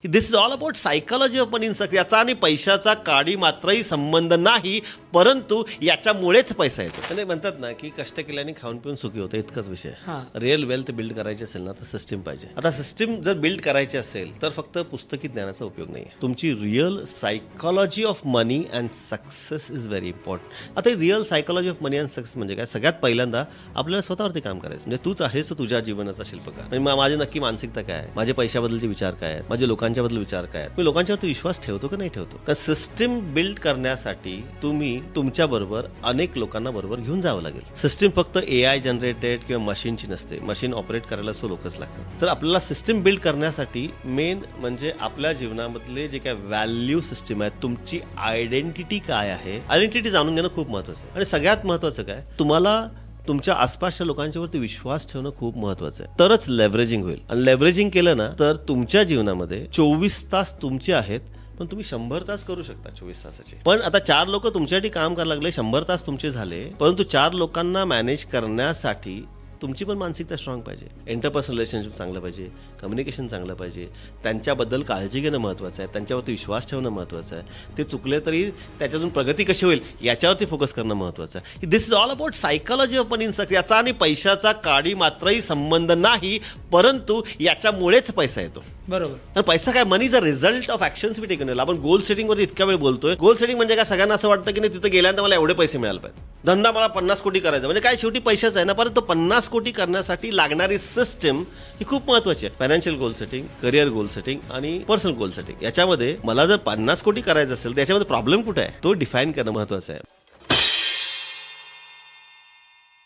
This is all about psychology of money in success. याचा आणि पैशाचा काडी मात्रही संबंध नाही, परंतु याच्यामुळेच पैसा येतो. आणि म्हणतात ना की कष्ट केल्याने खाऊन पिऊन सुखी होतं, इतकाच विषय. रिअल वेल्थ बिल्ड करायची असेल ना तर सिस्टीम पाहिजे. आता सिस्टीम जर बिल्ड करायची असेल तर फक्त पुस्तकी ज्ञानाचा उपयोग नाही. तुमची real psychology of money and success is very important. आता real psychology of money and success म्हणजे काय? सगळ्यात पहिल्यांदा आपल्याला स्वतःवरती काम करायचं. म्हणजे तूच आहेस तुझ्या जीवनाचा शिल्पकार. म्हणजे माझी नक्की मानसिकता काय आहे, माझे पैशाबद्दलचे विचार काय आहेत, माझे लोकांच्याबद्दल विचार काय आहेत, मी लोकांच्यावरती विश्वास ठेवतो का नाही ठेवतो. का सिस्टीम बिल्ड करण्यासाठी तुम्ही तुमच्या बरोबर अनेक लोकांना बरोबर घेऊन जावं लागेल. सिस्टीम फक्त AI जनरेटेड किंवा मशीनची नसते. मशीन ऑपरेट करायला लोकच लागतात. तर आपल्याला सिस्टीम बिल्ड करण्यासाठी मेन म्हणजे आपल्या जीवनामधले जे काय व्हॅल्यू सिस्टीम आहे, तुमची आयडेंटिटी काय आहे, आयडेंटिटी जाणून घेणं खूप महत्वाचं आहे. आणि सगळ्यात महत्वाचं काय, तुम्हाला तुमच्या आसपासच्या लोकांच्यावरती विश्वास ठेवणं खूप महत्वाचं आहे. तरच लेव्हरेजिंग होईल. आणि लेव्हरेजिंग केलं ना तर तुमच्या जीवनामध्ये 24 तास तुमचे आहेत, पण तुम्ही 100 तास करू शकता 24 तासाचे. पण आता 4 लोक तुमच्यासाठी काम करायला लागले, 100 तास तुमचे झाले, परंतु 4 लोकांना मॅनेज करण्यासाठी तुमची पण मानसिकता स्ट्रॉंग पाहिजे. इंटरपर्सनल रिलेशनशिप चांगलं पाहिजे, कम्युनिकेशन चांगलं पाहिजे, त्यांच्याबद्दल काळजी घेणं महत्त्वाचं आहे, त्यांच्यावरती विश्वास ठेवणं महत्त्वाचं आहे. ते चुकले तरी त्याच्यातून प्रगती कशी होईल याच्यावरती फोकस करणं महत्त्वाचं आहे. This is all about psychology of money in success. याचा आणि पैशाचा काडी मात्रही संबंध नाही, परंतु याच्यामुळेच पैसा येतो. बरोबर. आणि पैसा काय, money is a result of actions we taken. आपण गोल सेटिंग वरती इतक्या वेळ बोलतोय. गोल सेटिंग म्हणजे काय, सगळ्यांना असं वाटतं की नाही तिथे गेल्यानंतर मला एवढे पैसे मिळाले पाहिजे, धंदा मला 50 कोटी करायचा, म्हणजे काय शेवटी पैशाच आहे ना. परंतु 50 कोटी करण्यासाठी लागणारी सिस्टम ही खूप महत्वाची आहे. Financial goal setting, career goal setting आणि पर्सनल गोल सेटिंग. याच्यामध्ये मला जर 50 कोटी करायचं असेल तर याच्यामध्ये प्रॉब्लेम कुठे आहे तो डिफाईन करणं महत्वाचं आहे.